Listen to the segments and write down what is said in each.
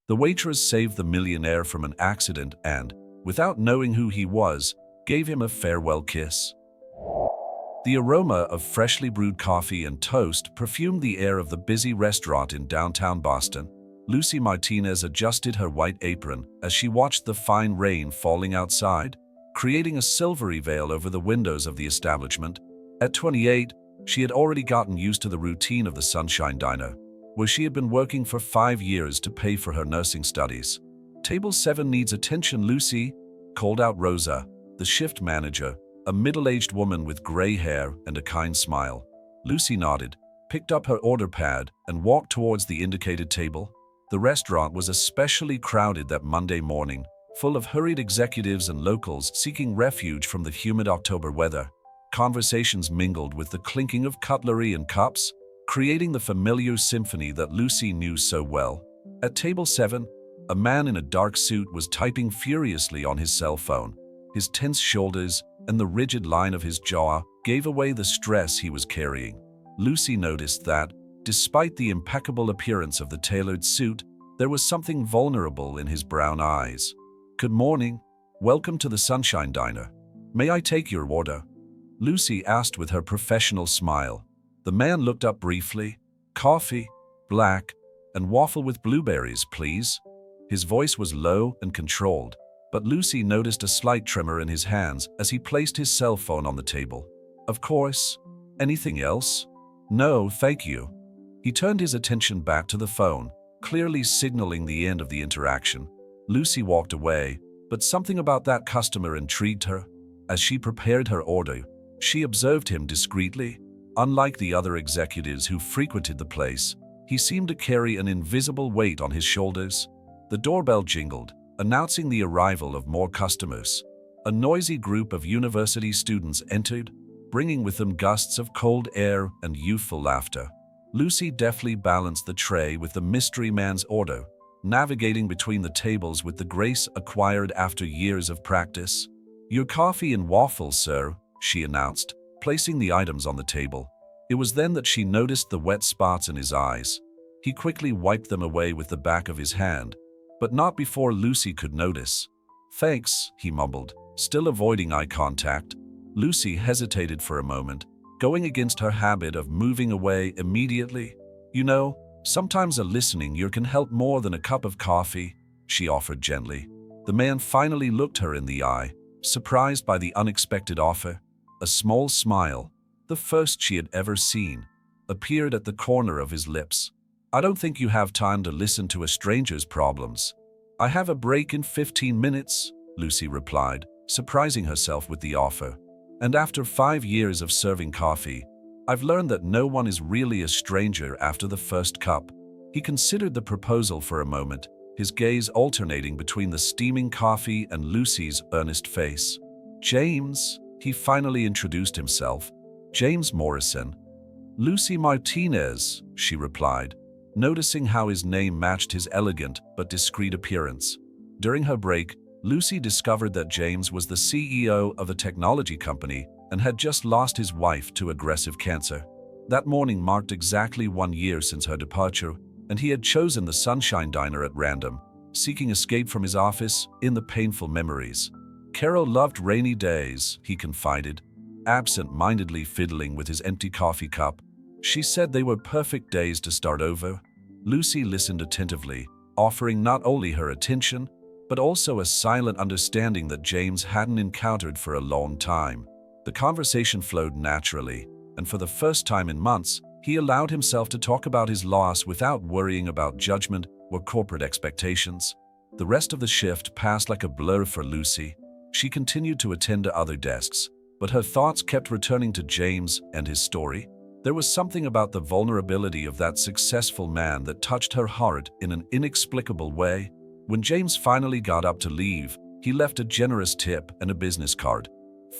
The waitress saved the millionaire from an accident and, without knowing who he was, gave him a farewell kiss. The aroma of freshly brewed coffee and toast perfumed the air of the busy restaurant in downtown Boston. Lucy Martinez adjusted her white apron as she watched the fine rain falling outside, creating a silvery veil over the windows of the establishment. At 28, she had already gotten used to the routine of the Sunshine Diner, where she had been working for 5 years to pay for her nursing studies. "Table 7 needs attention, Lucy," called out Rosa, the shift manager, a middle-aged woman with gray hair and a kind smile. Lucy nodded, picked up her order pad, and walked towards the indicated table. The restaurant was especially crowded that Monday morning, full of hurried executives and locals seeking refuge from the humid October weather. Conversations mingled with the clinking of cutlery and cups, creating the familiar symphony that Lucy knew so well. At table 7, a man in a dark suit was typing furiously on his cell phone. His tense shoulders and the rigid line of his jaw gave away the stress he was carrying. Lucy noticed that, despite the impeccable appearance of the tailored suit, there was something vulnerable in his brown eyes. "Good morning. Welcome to the Sunshine Diner. May I take your order?" Lucy asked with her professional smile. The man looked up briefly. "Coffee, black, and waffle with blueberries, please." His voice was low and controlled, but Lucy noticed a slight tremor in his hands as he placed his cell phone on the table. "Of course. Anything else?" "No, thank you." He turned his attention back to the phone, clearly signaling the end of the interaction. Lucy walked away, but something about that customer intrigued her. As she prepared her order, she observed him discreetly. Unlike the other executives who frequented the place, he seemed to carry an invisible weight on his shoulders. The doorbell jingled, announcing the arrival of more customers. A noisy group of university students entered, bringing with them gusts of cold air and youthful laughter. Lucy deftly balanced the tray with the mystery man's order, navigating between the tables with the grace acquired after years of practice. "Your coffee and waffles, sir," she announced, placing the items on the table. It was then that she noticed the wet spots in his eyes. He quickly wiped them away with the back of his hand, but not before Lucy could notice. "Thanks," he mumbled, still avoiding eye contact. Lucy hesitated for a moment, going against her habit of moving away immediately. "You know, sometimes a listening ear can help more than a cup of coffee," she offered gently. The man finally looked her in the eye, surprised by the unexpected offer. A small smile, the first she had ever seen, appeared at the corner of his lips. "I don't think you have time to listen to a stranger's problems." "I have a break in 15 minutes, Lucy replied, surprising herself with the offer. "And after 5 years of serving coffee, I've learned that no one is really a stranger after the first cup." He considered the proposal for a moment, his gaze alternating between the steaming coffee and Lucy's earnest face. "James," he finally introduced himself. "James Morrison." "Lucy Martinez," she replied, noticing how his name matched his elegant but discreet appearance. During her break, Lucy discovered that James was the CEO of a technology company and had just lost his wife to aggressive cancer. That morning marked exactly 1 year since her departure, and he had chosen the Sunshine Diner at random, seeking escape from his office in the painful memories. "Carol loved rainy days," he confided, absent-mindedly fiddling with his empty coffee cup. "She said they were perfect days to start over." Lucy listened attentively, offering not only her attention, but also a silent understanding that James hadn't encountered for a long time. The conversation flowed naturally, and for the first time in months, he allowed himself to talk about his loss without worrying about judgment or corporate expectations. The rest of the shift passed like a blur for Lucy. She continued to attend to other desks, but her thoughts kept returning to James and his story. There was something about the vulnerability of that successful man that touched her heart in an inexplicable way. When James finally got up to leave, he left a generous tip and a business card.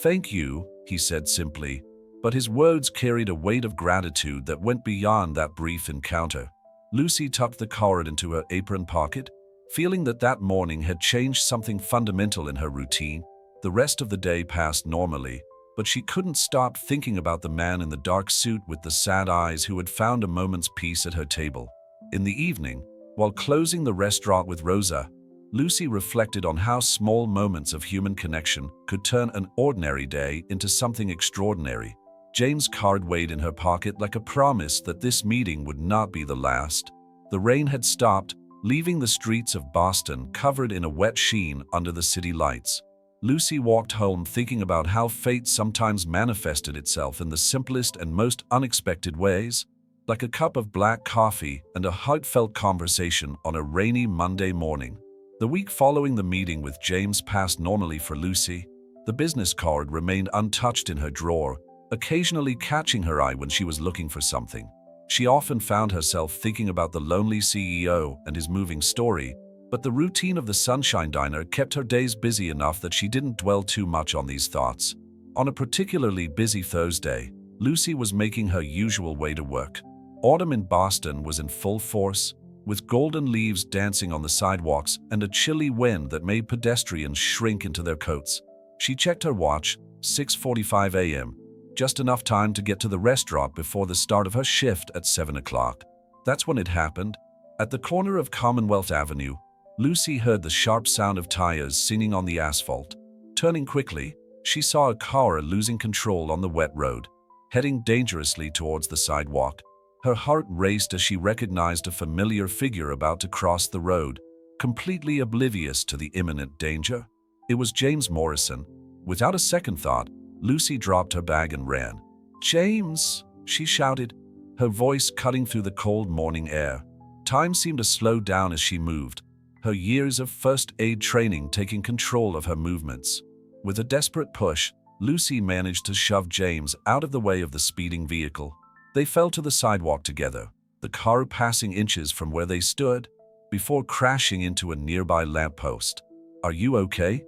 "Thank you," he said simply, but his words carried a weight of gratitude that went beyond that brief encounter. Lucy tucked the card into her apron pocket, feeling that that morning had changed something fundamental in her routine. The rest of the day passed normally, but she couldn't stop thinking about the man in the dark suit with the sad eyes who had found a moment's peace at her table. In the evening, While closing the restaurant with Rosa, Lucy reflected on how small moments of human connection could turn an ordinary day into something extraordinary. James' card weighed in her pocket like a promise that this meeting would not be the last. The rain had stopped, leaving the streets of Boston covered in a wet sheen under the city lights. Lucy walked home thinking about how fate sometimes manifested itself in the simplest and most unexpected ways, like a cup of black coffee and a heartfelt conversation on a rainy Monday morning. The week following the meeting with James passed normally for Lucy. The business card remained untouched in her drawer, occasionally catching her eye when she was looking for something. She often found herself thinking about the lonely CEO and his moving story, but the routine of the Sunshine Diner kept her days busy enough that she didn't dwell too much on these thoughts. On a particularly busy Thursday, Lucy was making her usual way to work. Autumn in Boston was in full force, with golden leaves dancing on the sidewalks and a chilly wind that made pedestrians shrink into their coats. She checked her watch, 6:45 a.m., just enough time to get to the restaurant before the start of her shift at 7 o'clock. That's when it happened. At the corner of Commonwealth Avenue, Lucy heard the sharp sound of tires singing on the asphalt. Turning quickly, she saw a car losing control on the wet road, heading dangerously towards the sidewalk. Her heart raced as she recognized a familiar figure about to cross the road, completely oblivious to the imminent danger. It was James Morrison. Without a second thought, Lucy dropped her bag and ran. "James!" she shouted, her voice cutting through the cold morning air. Time seemed to slow down as she moved, her years of first aid training taking control of her movements. With a desperate push, Lucy managed to shove James out of the way of the speeding vehicle. They fell to the sidewalk together, the car passing inches from where they stood, before crashing into a nearby lamppost. "Are you okay?"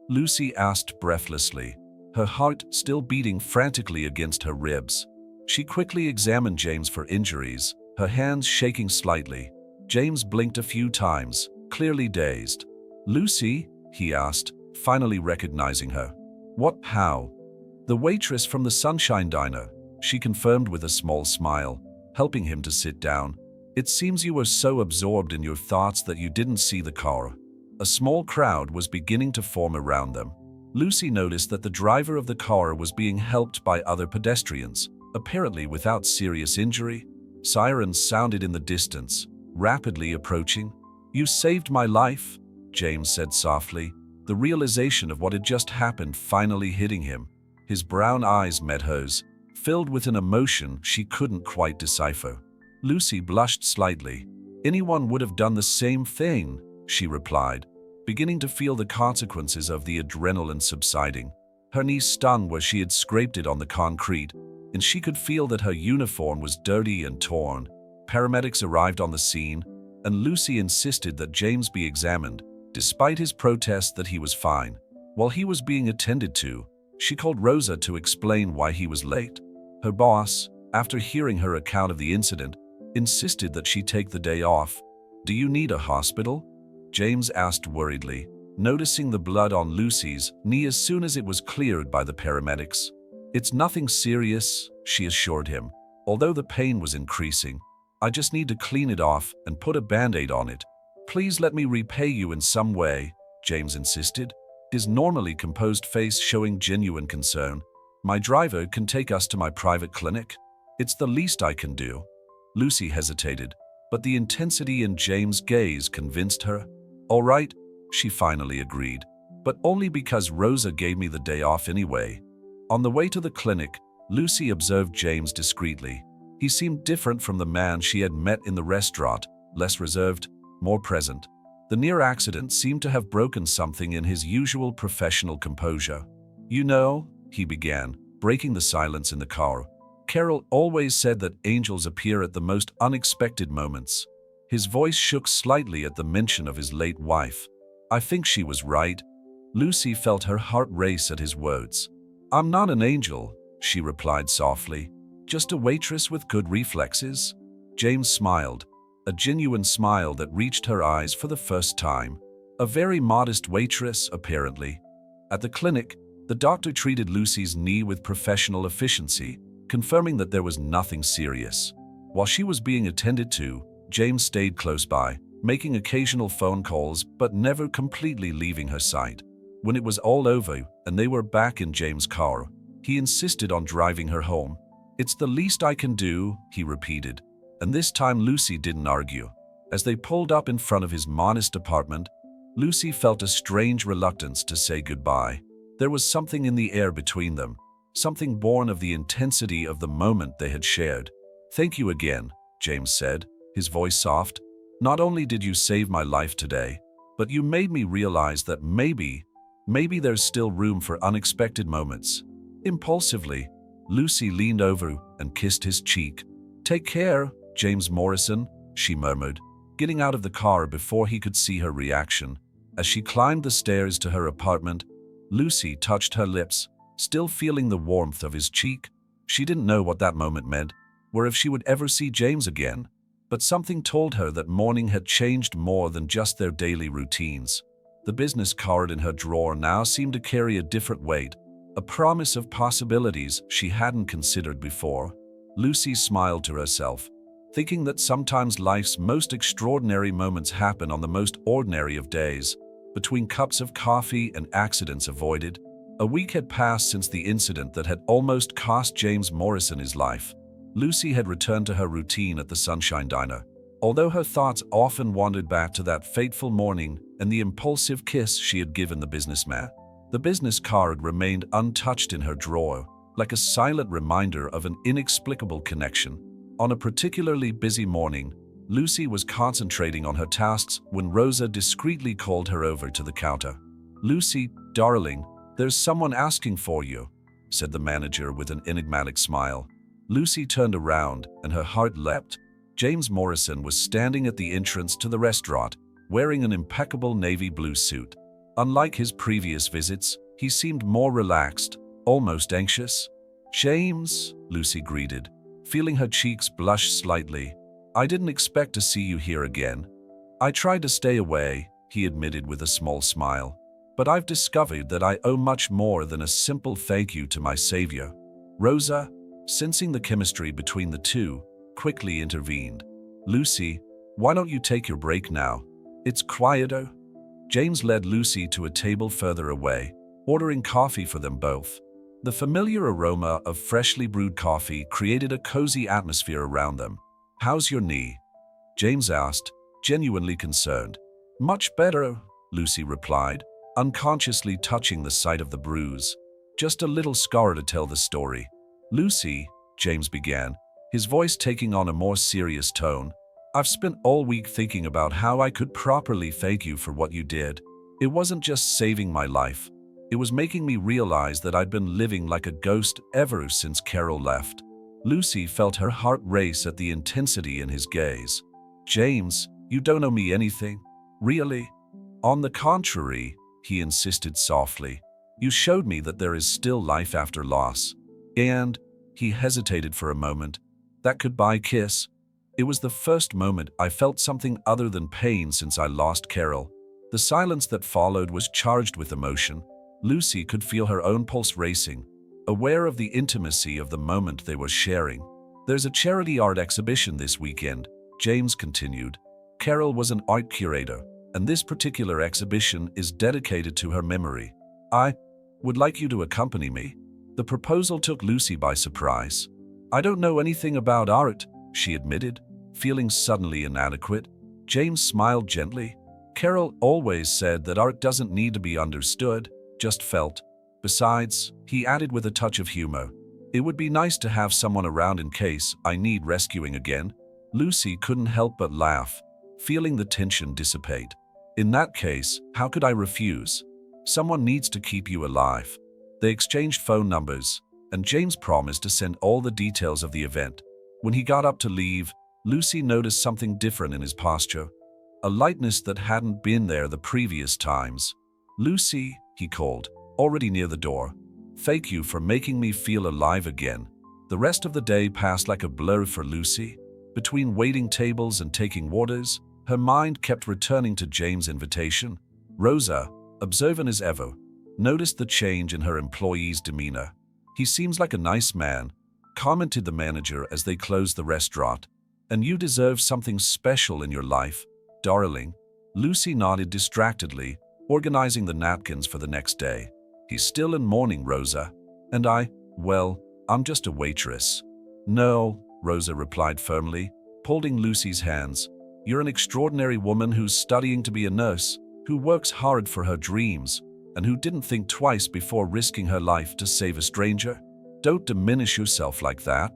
Lucy asked breathlessly, her heart still beating frantically against her ribs. She quickly examined James for injuries, her hands shaking slightly. James blinked a few times, clearly dazed. "Lucy?" he asked, finally recognizing her. "What? How?" "The waitress from the Sunshine Diner," she confirmed with a small smile, helping him to sit down. "It seems you were so absorbed in your thoughts that you didn't see the car." A small crowd was beginning to form around them. Lucy noticed that the driver of the car was being helped by other pedestrians, apparently without serious injury. Sirens sounded in the distance, rapidly approaching. "You saved my life," James said softly, the realization of what had just happened finally hitting him. His brown eyes met hers, filled with an emotion she couldn't quite decipher. Lucy blushed slightly. "Anyone would have done the same thing," she replied, beginning to feel the consequences of the adrenaline subsiding. Her knee stung where she had scraped it on the concrete, and she could feel that her uniform was dirty and torn. Paramedics arrived on the scene, and Lucy insisted that James be examined, despite his protest that he was fine. While he was being attended to, she called Rosa to explain why he was late. Her boss, after hearing her account of the incident, insisted that she take the day off. "Do you need a hospital?" James asked worriedly, noticing the blood on Lucy's knee as soon as it was cleared by the paramedics. "It's nothing serious," she assured him, although the pain was increasing. "I just need to clean it off and put a band-aid on it." "Please let me repay you in some way," James insisted, his normally composed face showing genuine concern. "My driver can take us to my private clinic. It's the least I can do." Lucy hesitated, but the intensity in James' gaze convinced her. "All right," she finally agreed, "but only because Rosa gave me the day off anyway." On the way to the clinic, Lucy observed James discreetly. He seemed different from the man she had met in the restaurant, less reserved, more present. The near accident seemed to have broken something in his usual professional composure. "You know," he began, breaking the silence in the car, "Carol always said that angels appear at the most unexpected moments." His voice shook slightly at the mention of his late wife. "I think she was right." Lucy felt her heart race at his words. "I'm not an angel," she replied softly. "Just a waitress with good reflexes." James smiled, a genuine smile that reached her eyes for the first time. A very modest waitress, apparently. At the clinic, the doctor treated Lucy's knee with professional efficiency, confirming that there was nothing serious. While she was being attended to, James stayed close by, making occasional phone calls but never completely leaving her sight. When it was all over and they were back in James' car, he insisted on driving her home. "It's the least I can do," he repeated. And this time Lucy didn't argue. As they pulled up in front of his modest apartment, Lucy felt a strange reluctance to say goodbye. There was something in the air between them, something born of the intensity of the moment they had shared. "Thank you again," James said, his voice soft. "Not only did you save my life today, but you made me realize that maybe there's still room for unexpected moments." Impulsively, Lucy leaned over and kissed his cheek. "Take care, James Morrison," she murmured, getting out of the car before he could see her reaction. As she climbed the stairs to her apartment, Lucy touched her lips, still feeling the warmth of his cheek. She didn't know what that moment meant, or if she would ever see James again, but something told her that morning had changed more than just their daily routines. The business card in her drawer now seemed to carry a different weight, a promise of possibilities she hadn't considered before. Lucy smiled to herself, thinking that sometimes life's most extraordinary moments happen on the most ordinary of days, between cups of coffee and accidents avoided. A week had passed since the incident that had almost cost James Morrison his life. Lucy had returned to her routine at the Sunshine Diner, although her thoughts often wandered back to that fateful morning and the impulsive kiss she had given the businessman. The business card remained untouched in her drawer, like a silent reminder of an inexplicable connection. On a particularly busy morning, Lucy was concentrating on her tasks when Rosa discreetly called her over to the counter. "Lucy, darling, there's someone asking for you," said the manager with an enigmatic smile. Lucy turned around and her heart leapt. James Morrison was standing at the entrance to the restaurant, wearing an impeccable navy blue suit. Unlike his previous visits, he seemed more relaxed, almost anxious. "James," Lucy greeted, feeling her cheeks blush slightly. "I didn't expect to see you here again." "I tried to stay away," he admitted with a small smile. "But I've discovered that I owe much more than a simple thank you to my savior." Rosa, sensing the chemistry between the two, quickly intervened. "Lucy, why don't you take your break now? It's quieter." James led Lucy to a table further away, ordering coffee for them both. The familiar aroma of freshly brewed coffee created a cozy atmosphere around them. "How's your knee?" James asked, genuinely concerned. "Much better," Lucy replied, unconsciously touching the site of the bruise. "Just a little scar to tell the story." "Lucy," James began, his voice taking on a more serious tone, "I've spent all week thinking about how I could properly thank you for what you did. It wasn't just saving my life. It was making me realize that I'd been living like a ghost ever since Carol left." Lucy felt her heart race at the intensity in his gaze. "James, you don't owe me anything. Really?" "On the contrary," he insisted softly. "You showed me that there is still life after loss. And," he hesitated for a moment, "that goodbye kiss, it was the first moment I felt something other than pain since I lost Carol." The silence that followed was charged with emotion. Lucy could feel her own pulse racing, aware of the intimacy of the moment they were sharing. "There's a charity art exhibition this weekend," James continued. "Carol was an art curator, and this particular exhibition is dedicated to her memory. I would like you to accompany me." The proposal took Lucy by surprise. "I don't know anything about art," she admitted, feeling suddenly inadequate. James smiled gently. "Carol always said that art doesn't need to be understood, just felt. Besides," he added with a touch of humor, "it would be nice to have someone around in case I need rescuing again." Lucy couldn't help but laugh, feeling the tension dissipate. "In that case, how could I refuse? Someone needs to keep you alive." They exchanged phone numbers, and James promised to send all the details of the event. When he got up to leave, Lucy noticed something different in his posture, a lightness that hadn't been there the previous times. "Lucy," he called, already near the door. "Thank you for making me feel alive again." The rest of the day passed like a blur for Lucy. Between waiting tables and taking orders, her mind kept returning to James' invitation. Rosa, observant as ever, noticed the change in her employee's demeanor. "He seems like a nice man," commented the manager as they closed the restaurant. "And you deserve something special in your life." "Darling." Lucy nodded distractedly, organizing the napkins for the next day. "He's still in mourning, Rosa. And well, I'm just a waitress." "No," Rosa replied firmly, holding Lucy's hands. "You're an extraordinary woman who's studying to be a nurse, who works hard for her dreams, and who didn't think twice before risking her life to save a stranger. Don't diminish yourself like that."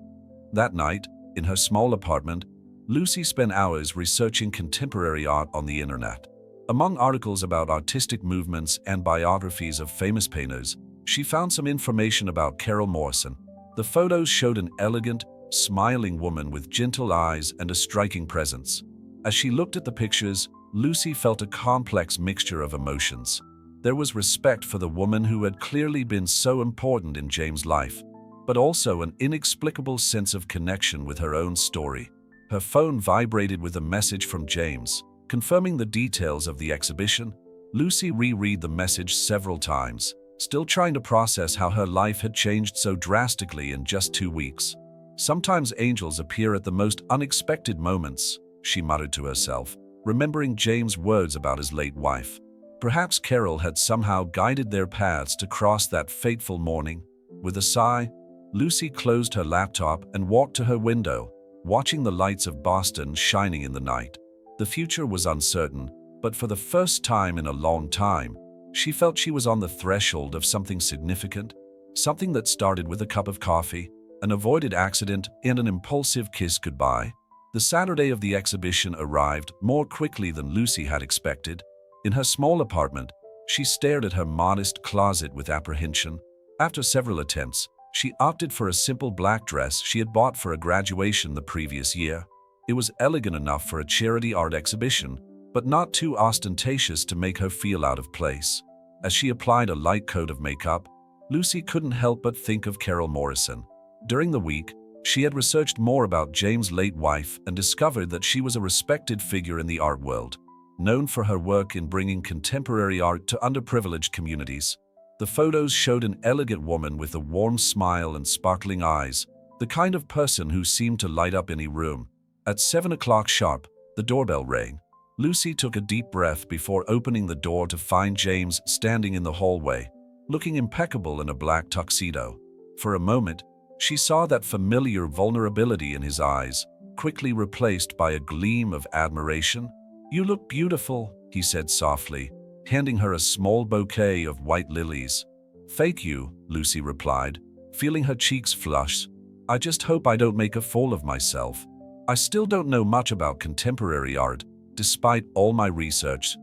That night, in her small apartment, Lucy spent hours researching contemporary art on the internet. Among articles about artistic movements and biographies of famous painters, she found some information about Carol Morrison. The photos showed an elegant, smiling woman with gentle eyes and a striking presence. As she looked at the pictures, Lucy felt a complex mixture of emotions. There was respect for the woman who had clearly been so important in James' life, but also an inexplicable sense of connection with her own story. Her phone vibrated with a message from James, confirming the details of the exhibition. Lucy reread the message several times, still trying to process how her life had changed so drastically in just 2 weeks. "Sometimes angels appear at the most unexpected moments," she muttered to herself, remembering James' words about his late wife. Perhaps Carol had somehow guided their paths to cross that fateful morning. With a sigh, Lucy closed her laptop and walked to her window, watching the lights of Boston shining in the night. The future was uncertain, but for the first time in a long time, she felt she was on the threshold of something significant, something that started with a cup of coffee, an avoided accident, and an impulsive kiss goodbye. The Saturday of the exhibition arrived more quickly than Lucy had expected. In her small apartment, she stared at her modest closet with apprehension. After several attempts, she opted for a simple black dress she had bought for a graduation the previous year. It was elegant enough for a charity art exhibition, but not too ostentatious to make her feel out of place. As she applied a light coat of makeup, Lucy couldn't help but think of Carol Morrison. During the week, she had researched more about James' late wife and discovered that she was a respected figure in the art world, known for her work in bringing contemporary art to underprivileged communities. The photos showed an elegant woman with a warm smile and sparkling eyes, the kind of person who seemed to light up any room. At 7 o'clock sharp, the doorbell rang. Lucy took a deep breath before opening the door to find James standing in the hallway, looking impeccable in a black tuxedo. For a moment, she saw that familiar vulnerability in his eyes, quickly replaced by a gleam of admiration. "You look beautiful," he said softly, handing her a small bouquet of white lilies. "Thank you," Lucy replied, feeling her cheeks flush. "I just hope I don't make a fool of myself. I still don't know much about contemporary art, despite all my research."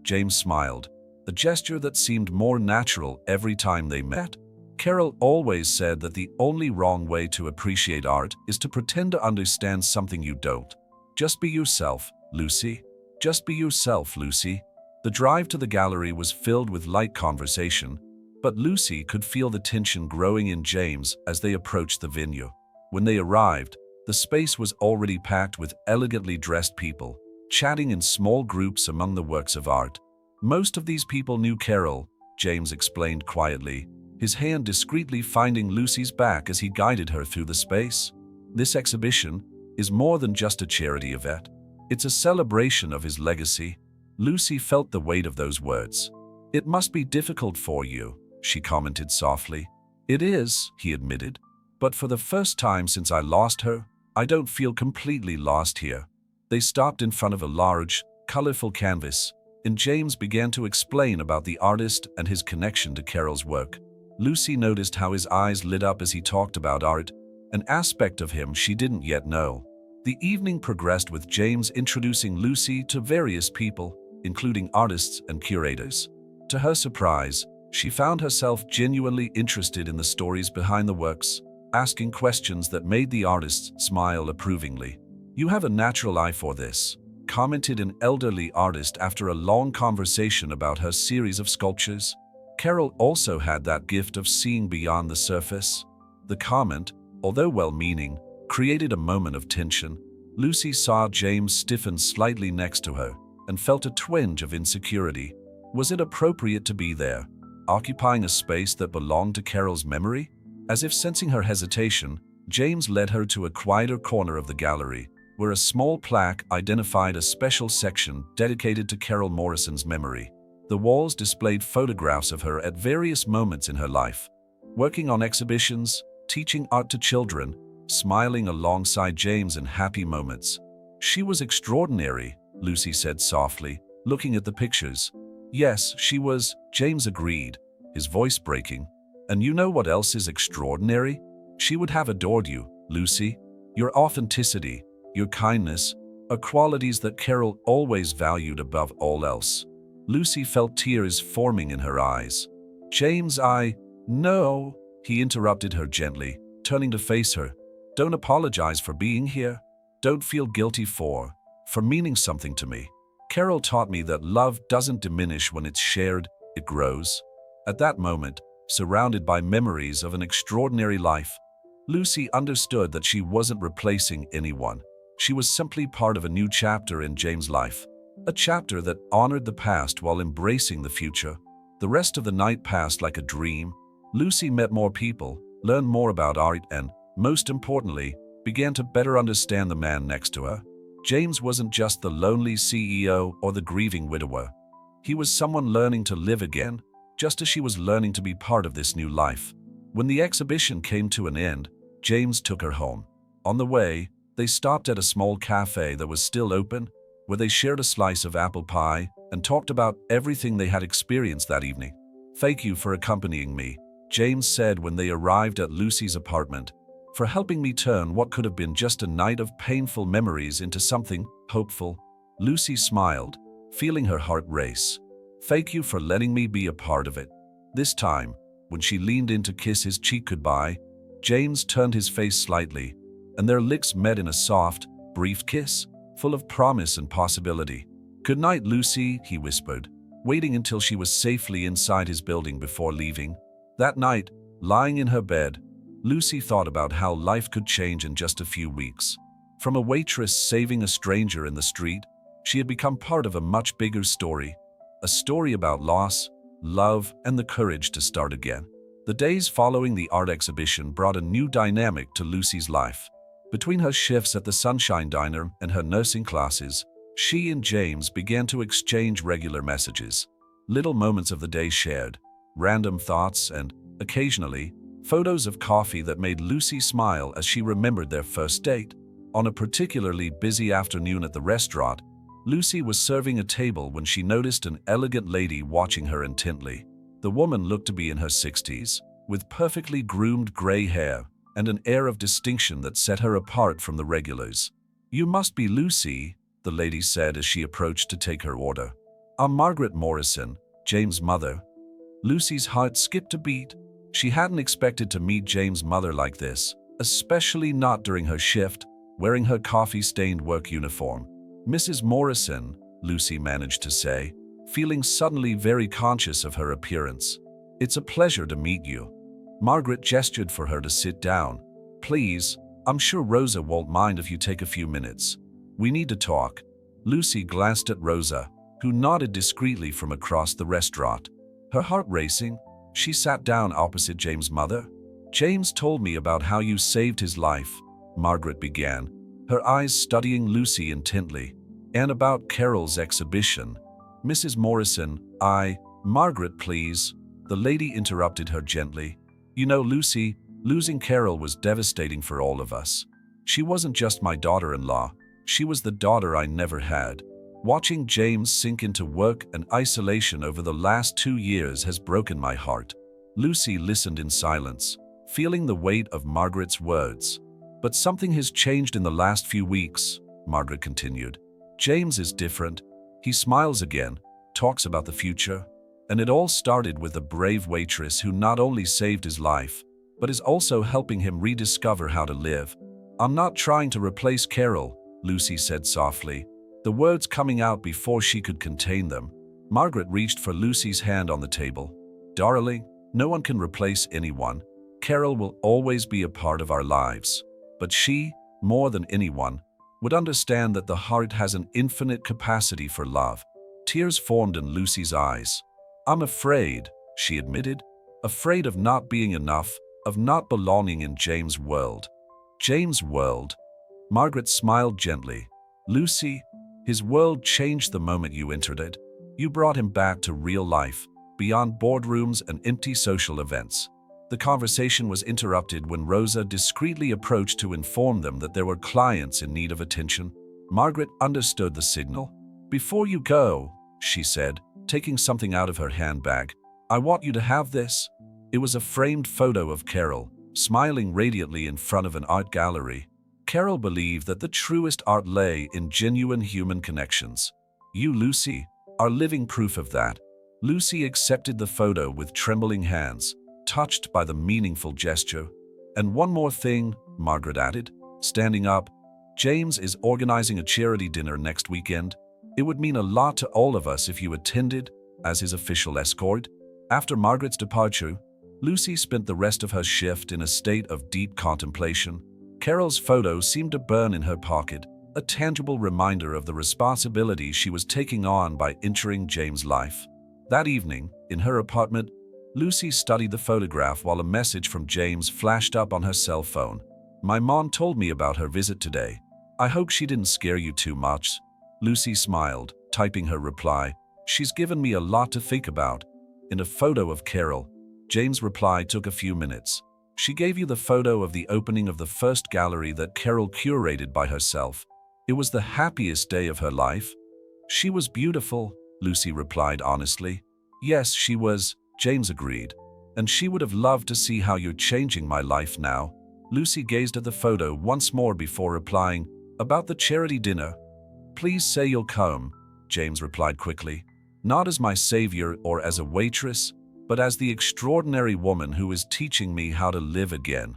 James smiled, a gesture that seemed more natural every time they met. Carol always said that the only wrong way to appreciate art is to pretend to understand something you don't. Just be yourself, Lucy. Just be yourself, Lucy. The drive to the gallery was filled with light conversation, but Lucy could feel the tension growing in James as they approached the venue. When they arrived, the space was already packed with elegantly dressed people, chatting in small groups among the works of art. Most of these people knew Carol, James explained quietly, his hand discreetly finding Lucy's back as he guided her through the space. "This exhibition is more than just a charity event. It's a celebration of his legacy." Lucy felt the weight of those words. "It must be difficult for you," she commented softly. "It is," he admitted. "But for the first time since I lost her, I don't feel completely lost here." They stopped in front of a large, colorful canvas, and James began to explain about the artist and his connection to Carol's work. Lucy noticed how his eyes lit up as he talked about art, an aspect of him she didn't yet know. The evening progressed with James introducing Lucy to various people, including artists and curators. To her surprise, she found herself genuinely interested in the stories behind the works, asking questions that made the artists smile approvingly. "You have a natural eye for this," commented an elderly artist after a long conversation about her series of sculptures. Carol also had that gift of seeing beyond the surface. The comment, although well-meaning, created a moment of tension. Lucy saw James stiffen slightly next to her and felt a twinge of insecurity. Was it appropriate to be there, occupying a space that belonged to Carol's memory? As if sensing her hesitation, James led her to a quieter corner of the gallery, where a small plaque identified a special section dedicated to Carol Morrison's memory. The walls displayed photographs of her at various moments in her life, working on exhibitions, teaching art to children, smiling alongside James in happy moments. "She was extraordinary," Lucy said softly, looking at the pictures. "Yes, she was," James agreed, his voice breaking. "And you know what else is extraordinary? She would have adored you, Lucy. Your authenticity, your kindness, are qualities that Carol always valued above all else." Lucy felt tears forming in her eyes. "James, No," he interrupted her gently, turning to face her. "Don't apologize for being here. Don't feel guilty for meaning something to me. Carol taught me that love doesn't diminish when it's shared, it grows." At that moment, surrounded by memories of an extraordinary life, Lucy understood that she wasn't replacing anyone. She was simply part of a new chapter in James' life, a chapter that honored the past while embracing the future. The rest of the night passed like a dream. Lucy met more people, learned more about art, and, most importantly, began to better understand the man next to her. James wasn't just the lonely CEO or the grieving widower. He was someone learning to live again, just as she was learning to be part of this new life. When the exhibition came to an end, James took her home. On the way, they stopped at a small cafe that was still open, where they shared a slice of apple pie and talked about everything they had experienced that evening. "Thank you for accompanying me," James said when they arrived at Lucy's apartment, "for helping me turn what could have been just a night of painful memories into something hopeful." Lucy smiled, feeling her heart race. "Thank you for letting me be a part of it." This time, when she leaned in to kiss his cheek goodbye, James turned his face slightly, and their lips met in a soft, brief kiss, full of promise and possibility. "Good night, Lucy," he whispered, waiting until she was safely inside his building before leaving. That night, lying in her bed, Lucy thought about how life could change in just a few weeks. From a waitress saving a stranger in the street, she had become part of a much bigger story, a story about loss, love, and the courage to start again. The days following the art exhibition brought a new dynamic to Lucy's life. Between her shifts at the Sunshine Diner and her nursing classes, she and James began to exchange regular messages, little moments of the day shared, random thoughts, and, occasionally, photos of coffee that made Lucy smile as she remembered their first date. On a particularly busy afternoon at the restaurant, Lucy was serving a table when she noticed an elegant lady watching her intently. The woman looked to be in her 60s, with perfectly groomed gray hair and an air of distinction that set her apart from the regulars. "You must be Lucy," the lady said as she approached to take her order. "I'm Margaret Morrison, James' mother." Lucy's heart skipped a beat. She hadn't expected to meet James' mother like this, especially not during her shift, wearing her coffee-stained work uniform. "Mrs. Morrison," Lucy managed to say, feeling suddenly very conscious of her appearance. "It's a pleasure to meet you." Margaret gestured for her to sit down. "Please, I'm sure Rosa won't mind if you take a few minutes. We need to talk." Lucy glanced at Rosa, who nodded discreetly from across the restaurant. Her heart racing, she sat down opposite James' mother. "James told me about how you saved his life," Margaret began, her eyes studying Lucy intently, "and about Carol's exhibition." "Mrs. Morrison, Margaret, please," the lady interrupted her gently. "You know, Lucy, losing Carol was devastating for all of us. She wasn't just my daughter-in-law, she was the daughter I never had. Watching James sink into work and isolation over the last 2 years has broken my heart." Lucy listened in silence, feeling the weight of Margaret's words. "But something has changed in the last few weeks," Margaret continued. "James is different. He smiles again, talks about the future. And it all started with a brave waitress who not only saved his life, but is also helping him rediscover how to live." "I'm not trying to replace Carol," Lucy said softly, the words coming out before she could contain them. Margaret reached for Lucy's hand on the table. "Darling, no one can replace anyone. Carol will always be a part of our lives. But she, more than anyone, would understand that the heart has an infinite capacity for love." Tears formed in Lucy's eyes. "I'm afraid," she admitted, "afraid of not being enough, of not belonging in James' world." "James' world?" Margaret smiled gently. Lucy, his world changed the moment you entered it. You brought him back to real life, beyond boardrooms and empty social events. The conversation was interrupted when Rosa discreetly approached to inform them that there were clients in need of attention. Margaret understood the signal. "Before you go," she said, taking something out of her handbag, "I want you to have this." It was a framed photo of Carol, smiling radiantly in front of an art gallery. Carol believed that the truest art lay in genuine human connections. You, Lucy, are living proof of that. Lucy accepted the photo with trembling hands, touched by the meaningful gesture. "And one more thing," Margaret added, standing up. "James is organizing a charity dinner next weekend. It would mean a lot to all of us if you attended as his official escort." After Margaret's departure, Lucy spent the rest of her shift in a state of deep contemplation. Carol's photo seemed to burn in her pocket, a tangible reminder of the responsibility she was taking on by entering James' life. That evening, in her apartment, Lucy studied the photograph while a message from James flashed up on her cell phone. "My mom told me about her visit today. I hope she didn't scare you too much." Lucy smiled, typing her reply. "She's given me a lot to think about." In a photo of Carol, James' reply took a few minutes. "She gave you the photo of the opening of the first gallery that Carol curated by herself. It was the happiest day of her life." "She was beautiful," Lucy replied honestly. "Yes, she was," James agreed. "And she would have loved to see how you're changing my life now." Lucy gazed at the photo once more before replying, "About the charity dinner. Please say you'll come," James replied quickly. "Not as my savior or as a waitress, but as the extraordinary woman who is teaching me how to live again."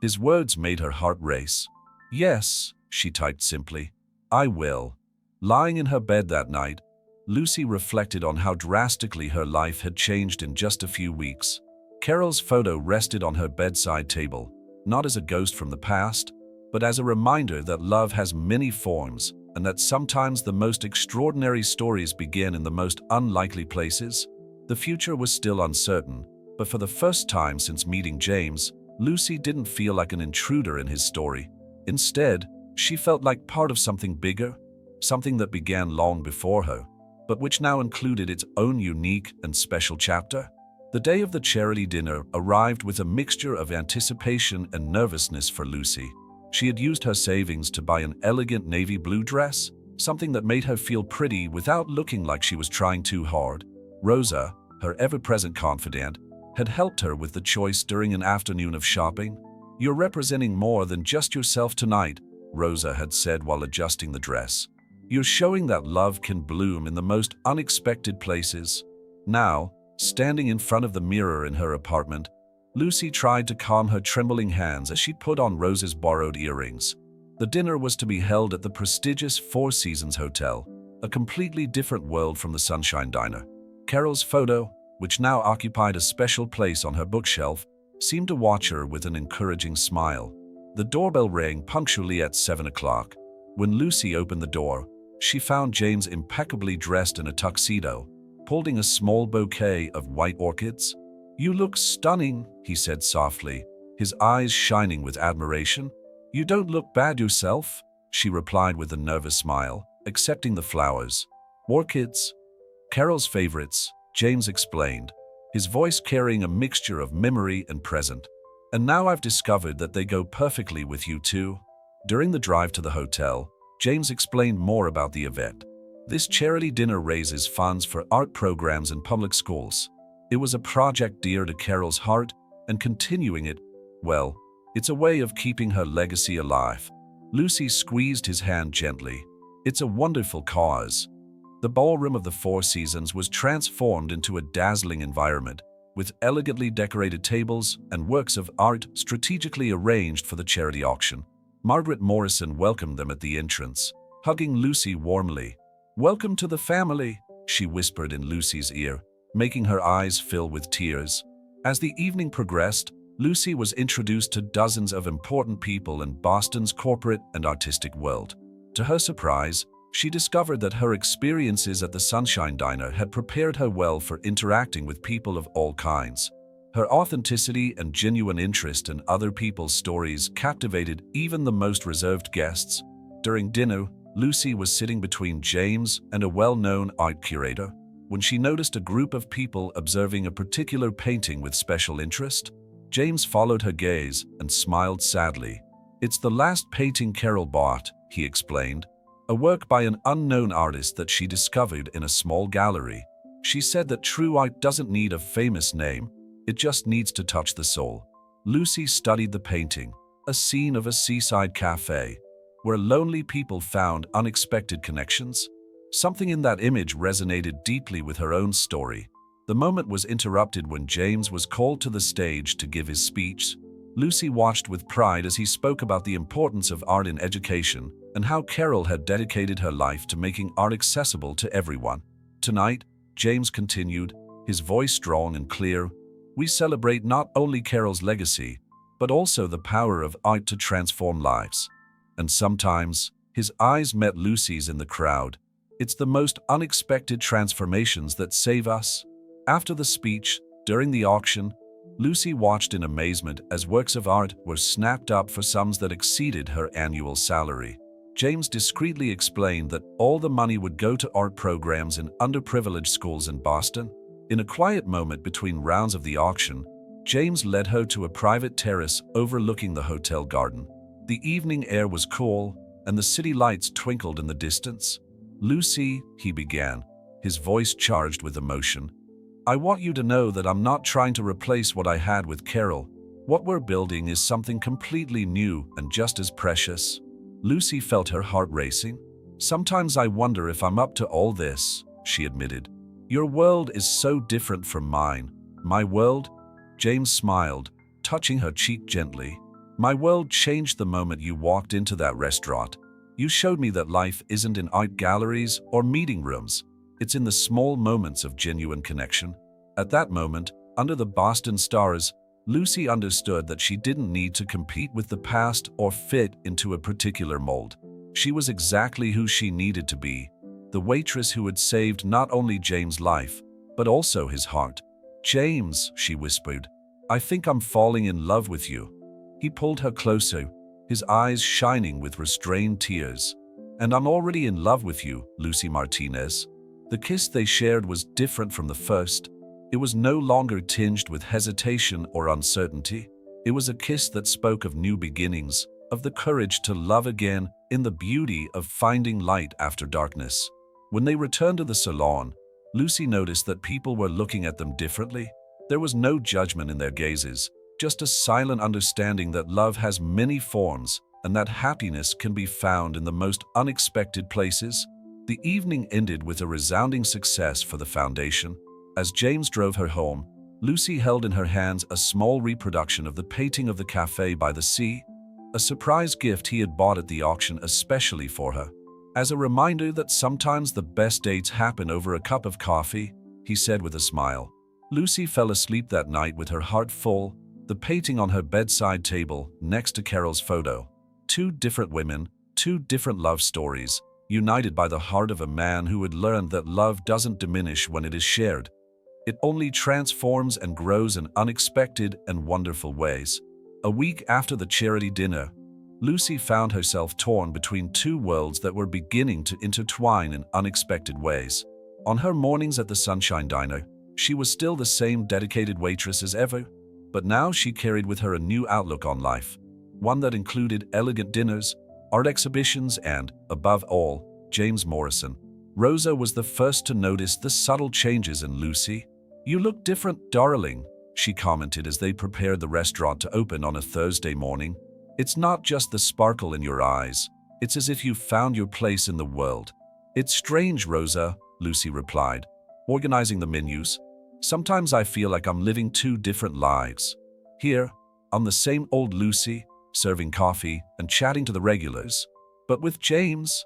His words made her heart race. "Yes," she typed simply, "I will." Lying in her bed that night, Lucy reflected on how drastically her life had changed in just a few weeks. Carol's photo rested on her bedside table, not as a ghost from the past, but as a reminder that love has many forms and that sometimes the most extraordinary stories begin in the most unlikely places. The future was still uncertain, but for the first time since meeting James, Lucy didn't feel like an intruder in his story. Instead, she felt like part of something bigger, something that began long before her, but which now included its own unique and special chapter. The day of the charity dinner arrived with a mixture of anticipation and nervousness for Lucy. She had used her savings to buy an elegant navy blue dress, something that made her feel pretty without looking like she was trying too hard. Rosa, her ever-present confidant, had helped her with the choice during an afternoon of shopping. "You're representing more than just yourself tonight," Rosa had said while adjusting the dress. "You're showing that love can bloom in the most unexpected places." Now, standing in front of the mirror in her apartment, Lucy tried to calm her trembling hands as she put on Rosa's borrowed earrings. The dinner was to be held at the prestigious Four Seasons Hotel, a completely different world from the Sunshine Diner. Carol's photo, which now occupied a special place on her bookshelf, seemed to watch her with an encouraging smile. The doorbell rang punctually at 7 o'clock. When Lucy opened the door, she found James impeccably dressed in a tuxedo, holding a small bouquet of white orchids. "You look stunning," he said softly, his eyes shining with admiration. "You don't look bad yourself," she replied with a nervous smile, accepting the flowers. "Orchids? Carol's favorites," James explained, his voice carrying a mixture of memory and present. "And now I've discovered that they go perfectly with you too." During the drive to the hotel, James explained more about the event. This charity dinner raises funds for art programs in public schools. It was a project dear to Carol's heart, and continuing it, well, it's a way of keeping her legacy alive. Lucy squeezed his hand gently. "It's a wonderful cause." The ballroom of the Four Seasons was transformed into a dazzling environment, with elegantly decorated tables and works of art strategically arranged for the charity auction. Margaret Morrison welcomed them at the entrance, hugging Lucy warmly. "Welcome to the family," she whispered in Lucy's ear, making her eyes fill with tears. As the evening progressed, Lucy was introduced to dozens of important people in Boston's corporate and artistic world. To her surprise, she discovered that her experiences at the Sunshine Diner had prepared her well for interacting with people of all kinds. Her authenticity and genuine interest in other people's stories captivated even the most reserved guests. During dinner, Lucy was sitting between James and a well-known art curator when she noticed a group of people observing a particular painting with special interest. James followed her gaze and smiled sadly. "It's the last painting Carol bought," he explained, "a work by an unknown artist that she discovered in a small gallery. She said that true art doesn't need a famous name, it just needs to touch the soul." Lucy studied the painting, a scene of a seaside cafe, where lonely people found unexpected connections. Something in that image resonated deeply with her own story. The moment was interrupted when James was called to the stage to give his speech. Lucy watched with pride as he spoke about the importance of art in education and how Carol had dedicated her life to making art accessible to everyone. "Tonight," James continued, his voice strong and clear, "we celebrate not only Carol's legacy, but also the power of art to transform lives." And sometimes, his eyes met Lucy's in the crowd. "It's the most unexpected transformations that save us." After the speech, during the auction, Lucy watched in amazement as works of art were snapped up for sums that exceeded her annual salary. James discreetly explained that all the money would go to art programs in underprivileged schools in Boston. In a quiet moment between rounds of the auction, James led her to a private terrace overlooking the hotel garden. The evening air was cool, and the city lights twinkled in the distance. "Lucy," he began, his voice charged with emotion, "I want you to know that I'm not trying to replace what I had with Carol. What we're building is something completely new and just as precious." Lucy felt her heart racing. "Sometimes I wonder if I'm up to all this," she admitted. "Your world is so different from mine." "My world?" James smiled, touching her cheek gently. "My world changed the moment you walked into that restaurant. You showed me that life isn't in art galleries or meeting rooms. It's in the small moments of genuine connection." At that moment, under the Boston stars, Lucy understood that she didn't need to compete with the past or fit into a particular mold. She was exactly who she needed to be, the waitress who had saved not only James' life, but also his heart. "James," she whispered, "I think I'm falling in love with you." He pulled her closer, his eyes shining with restrained tears. "And I'm already in love with you, Lucy Martinez." The kiss they shared was different from the first. It was no longer tinged with hesitation or uncertainty. It was a kiss that spoke of new beginnings, of the courage to love again, in the beauty of finding light after darkness. When they returned to the salon, Lucy noticed that people were looking at them differently. There was no judgment in their gazes, just a silent understanding that love has many forms and that happiness can be found in the most unexpected places. The evening ended with a resounding success for the foundation. As James drove her home, Lucy held in her hands a small reproduction of the painting of the cafe by the sea, a surprise gift he had bought at the auction especially for her. "As a reminder that sometimes the best dates happen over a cup of coffee," he said with a smile. Lucy fell asleep that night with her heart full, the painting on her bedside table next to Carol's photo. Two different women, two different love stories, united by the heart of a man who had learned that love doesn't diminish when it is shared. It only transforms and grows in unexpected and wonderful ways. A week after the charity dinner, Lucy found herself torn between two worlds that were beginning to intertwine in unexpected ways. On her mornings at the Sunshine Diner, she was still the same dedicated waitress as ever, but now she carried with her a new outlook on life, one that included elegant dinners, art exhibitions, and, above all, James Morrison. Rosa was the first to notice the subtle changes in Lucy. "You look different, darling," she commented as they prepared the restaurant to open on a Thursday morning. "It's not just the sparkle in your eyes. It's as if you found your place in the world." "It's strange, Rosa," Lucy replied, organizing the menus. "Sometimes I feel like I'm living two different lives. Here, I'm the same old Lucy, serving coffee and chatting to the regulars. But with James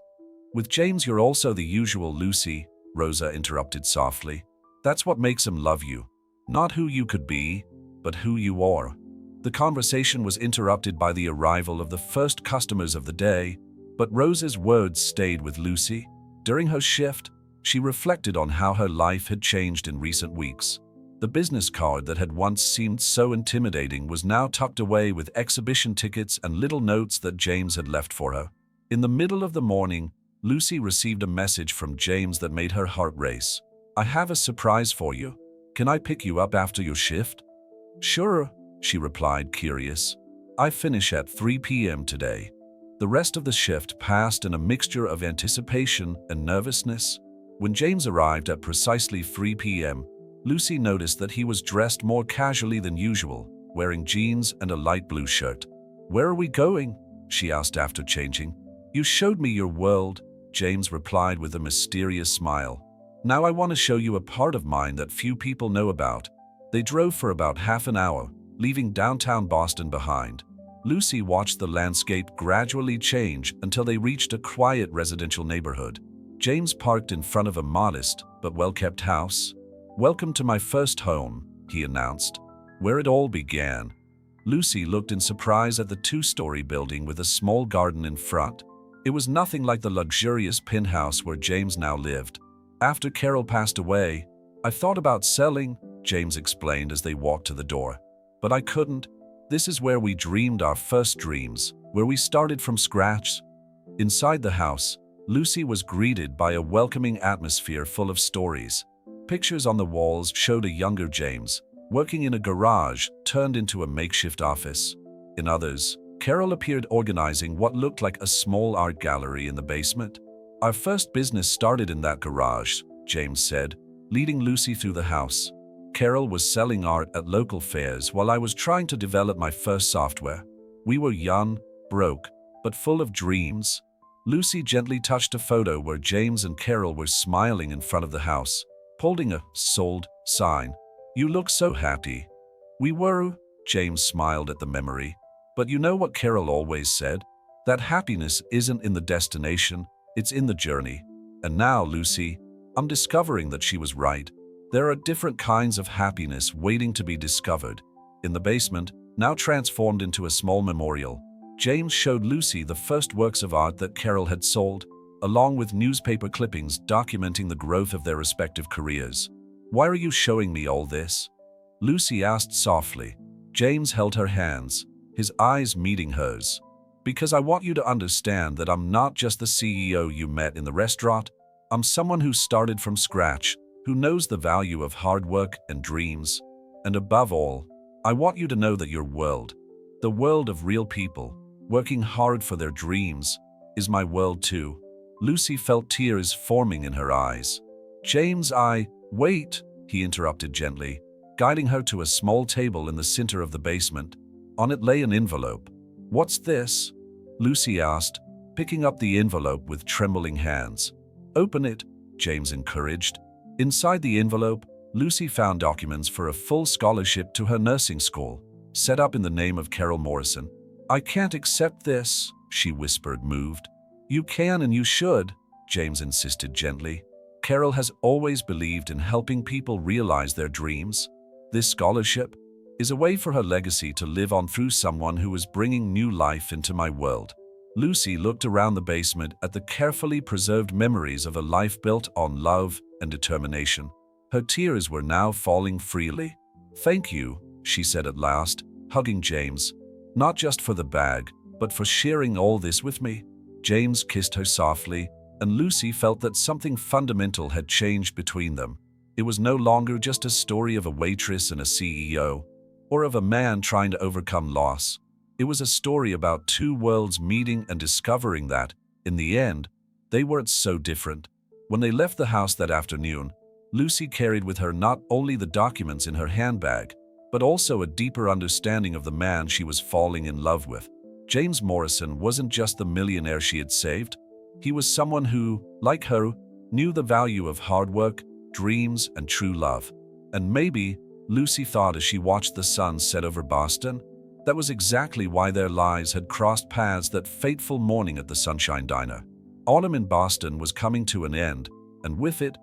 you're also the usual Lucy," Rosa interrupted softly. "That's what makes him love you. Not who you could be, but who you are." The conversation was interrupted by the arrival of the first customers of the day, but Rosa's words stayed with Lucy. During her shift, she reflected on how her life had changed in recent weeks. The business card that had once seemed so intimidating was now tucked away with exhibition tickets and little notes that James had left for her. In the middle of the morning, Lucy received a message from James that made her heart race. "I have a surprise for you. Can I pick you up after your shift?" "Sure," she replied, curious. "I finish at 3 p.m. today." The rest of the shift passed in a mixture of anticipation and nervousness. When James arrived at precisely 3 p.m., Lucy noticed that he was dressed more casually than usual, wearing jeans and a light blue shirt. "Where are we going?" she asked after changing. "You showed me your world," James replied with a mysterious smile. "Now I want to show you a part of mine that few people know about." They drove for about half an hour, leaving downtown Boston behind. Lucy watched the landscape gradually change until they reached a quiet residential neighborhood. James parked in front of a modest but well-kept house. "Welcome to my first home," he announced. "Where it all began." Lucy looked in surprise at the two-story building with a small garden in front. It was nothing like the luxurious penthouse where James now lived. "After Carol passed away, I thought about selling," James explained as they walked to the door. "But I couldn't. This is where we dreamed our first dreams, where we started from scratch." Inside the house, Lucy was greeted by a welcoming atmosphere full of stories. Pictures on the walls showed a younger James, working in a garage turned into a makeshift office. In others, Carol appeared organizing what looked like a small art gallery in the basement. "Our first business started in that garage," James said, leading Lucy through the house. "Carol was selling art at local fairs while I was trying to develop my first software. We were young, broke, but full of dreams." Lucy gently touched a photo where James and Carol were smiling in front of the house, holding a "sold" sign. "You look so happy." "We were," James smiled at the memory. "But you know what Carol always said? That happiness isn't in the destination, it's in the journey." And now, Lucy, I'm discovering that she was right. There are different kinds of happiness waiting to be discovered. In the basement, now transformed into a small memorial, James showed Lucy the first works of art that Carol had sold, along with newspaper clippings documenting the growth of their respective careers. "Why are you showing me all this?" Lucy asked softly. James held her hands, his eyes meeting hers. "Because I want you to understand that I'm not just the CEO you met in the restaurant. I'm someone who started from scratch, who knows the value of hard work and dreams. And above all, I want you to know that your world, the world of real people, working hard for their dreams, is my world too." Lucy felt tears forming in her eyes. "James, wait," he interrupted gently, guiding her to a small table in the center of the basement. On it lay an envelope. "What's this?" Lucy asked, picking up the envelope with trembling hands. "Open it," James encouraged. Inside the envelope, Lucy found documents for a full scholarship to her nursing school, set up in the name of Carol Morrison. "I can't accept this," she whispered, moved. "You can and you should," James insisted gently. "Carol has always believed in helping people realize their dreams. This scholarship is a way for her legacy to live on through someone who is bringing new life into my world." Lucy looked around the basement at the carefully preserved memories of a life built on love and determination. Her tears were now falling freely. "Thank you," she said at last, hugging James. "Not just for the bag, but for sharing all this with me." James kissed her softly, and Lucy felt that something fundamental had changed between them. It was no longer just a story of a waitress and a CEO, or of a man trying to overcome loss. It was a story about two worlds meeting and discovering that, in the end, they weren't so different. When they left the house that afternoon, Lucy carried with her not only the documents in her handbag, but also a deeper understanding of the man she was falling in love with. James Morrison wasn't just the millionaire she had saved. He was someone who, like her, knew the value of hard work, dreams, and true love. And maybe, Lucy thought as she watched the sun set over Boston, that was exactly why their lives had crossed paths that fateful morning at the Sunshine Diner. Autumn in Boston was coming to an end, and with it,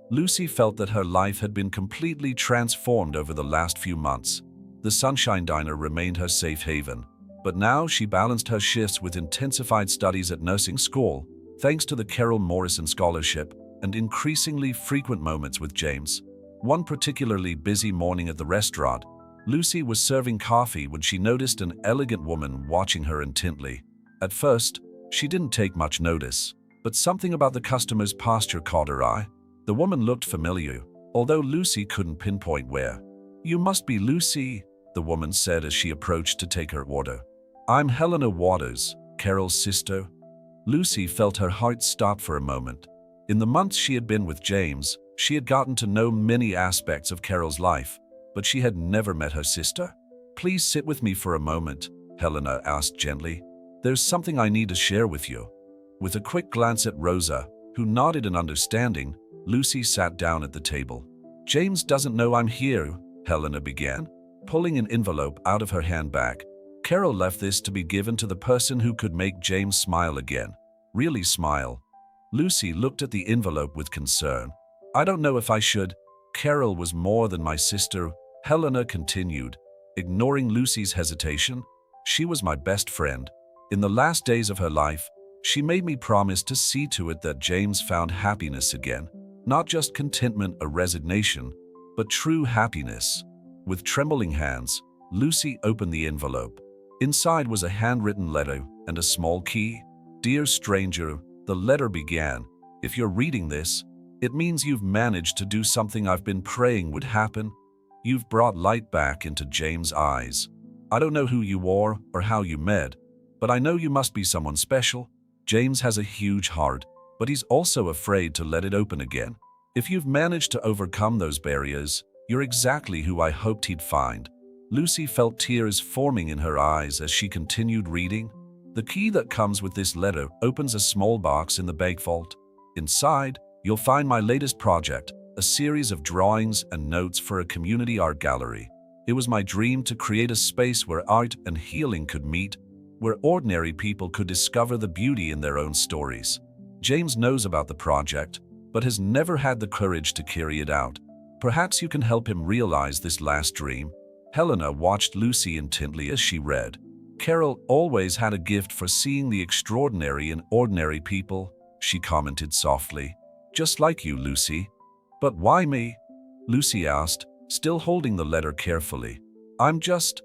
Lucy felt that her life had been completely transformed over the last few months. The Sunshine Diner remained her safe haven, but now she balanced her shifts with intensified studies at nursing school, thanks to the Carol Morrison Scholarship and increasingly frequent moments with James. One particularly busy morning at the restaurant, Lucy was serving coffee when she noticed an elegant woman watching her intently. At first, she didn't take much notice, but something about the customer's posture caught her eye. The woman looked familiar, although Lucy couldn't pinpoint where. "You must be Lucy," the woman said as she approached to take her order. "I'm Helena Waters, Carol's sister." Lucy felt her heart stop for a moment. In the months she had been with James, she had gotten to know many aspects of Carol's life, but she had never met her sister. "Please sit with me for a moment," Helena asked gently. "There's something I need to share with you." With a quick glance at Rosa, who nodded in understanding, Lucy sat down at the table. "James doesn't know I'm here," Helena began, pulling an envelope out of her handbag. "Carol left this to be given to the person who could make James smile again. Really smile." Lucy looked at the envelope with concern. "I don't know if I should. Carol was more than my sister," Helena continued, ignoring Lucy's hesitation. "She was my best friend. In the last days of her life, she made me promise to see to it that James found happiness again. Not just contentment or resignation, but true happiness." With trembling hands, Lucy opened the envelope. Inside was a handwritten letter and a small key. "Dear stranger," the letter began, "if you're reading this, it means you've managed to do something I've been praying would happen. You've brought light back into James' eyes. I don't know who you are or how you met, but I know you must be someone special. James has a huge heart, but he's also afraid to let it open again. If you've managed to overcome those barriers, you're exactly who I hoped he'd find." Lucy felt tears forming in her eyes as she continued reading. "The key that comes with this letter opens a small box in the bank vault. Inside, you'll find my latest project, a series of drawings and notes for a community art gallery. It was my dream to create a space where art and healing could meet, where ordinary people could discover the beauty in their own stories. James knows about the project, but has never had the courage to carry it out. Perhaps you can help him realize this last dream." Helena watched Lucy intently as she read. "Carol always had a gift for seeing the extraordinary in ordinary people," she commented softly. "Just like you, Lucy." "But why me?" Lucy asked, still holding the letter carefully. "I'm just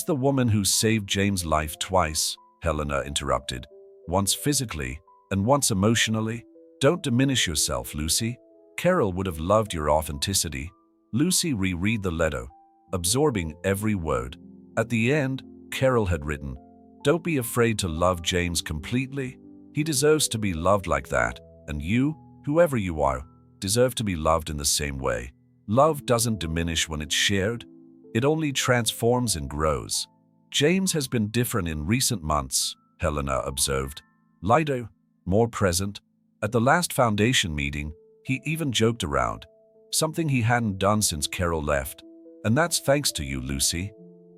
the woman who saved James' life twice," Helena interrupted. "Once physically and once emotionally. Don't diminish yourself, Lucy. Carol would have loved your authenticity." Lucy reread the letter, absorbing every word. At the end, Carol had written, "Don't be afraid to love James completely. He deserves to be loved like that, and you, whoever you are, deserve to be loved in the same way. Love doesn't diminish when it's shared. It only transforms and grows." "James has been different in recent months," Helena observed. "Lighter, more present. At the last foundation meeting, he even joked around, something he hadn't done since Carol left. And that's thanks to you, Lucy."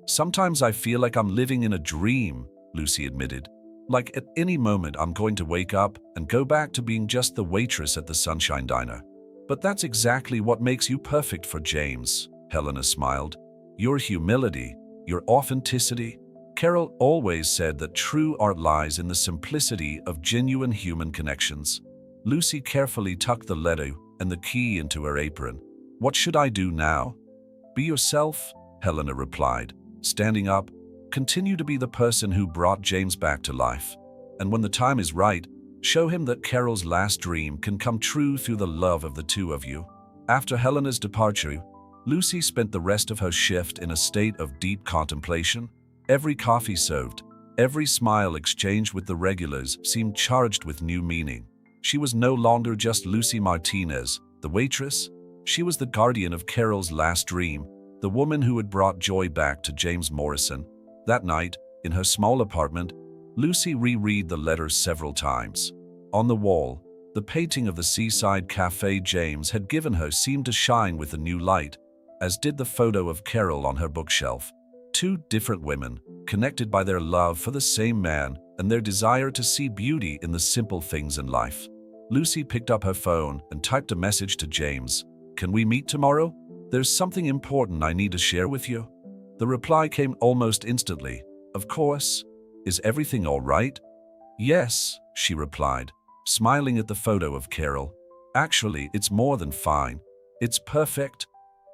"Sometimes I feel like I'm living in a dream," Lucy admitted. "Like at any moment I'm going to wake up and go back to being just the waitress at the Sunshine Diner." "But that's exactly what makes you perfect for James," Helena smiled. "Your humility, your authenticity." Carol always said that true art lies in the simplicity of genuine human connections. Lucy carefully tucked the letter and the key into her apron. "What should I do now?" "Be yourself," Helena replied, standing up. "Continue to be the person who brought James back to life. And when the time is right, show him that Carol's last dream can come true through the love of the two of you." After Helena's departure, Lucy spent the rest of her shift in a state of deep contemplation. Every coffee served, every smile exchanged with the regulars seemed charged with new meaning. She was no longer just Lucy Martinez, the waitress. She was the guardian of Carol's last dream, the woman who had brought joy back to James Morrison. That night, in her small apartment, Lucy reread the letter several times. On the wall, the painting of the seaside cafe James had given her seemed to shine with a new light, as did the photo of Carol on her bookshelf. Two different women, connected by their love for the same man and their desire to see beauty in the simple things in life. Lucy picked up her phone and typed a message to James. "Can we meet tomorrow? There's something important I need to share with you." The reply came almost instantly. "Of course. Is everything all right?" "Yes," she replied, smiling at the photo of Carol. "Actually, it's more than fine. It's perfect."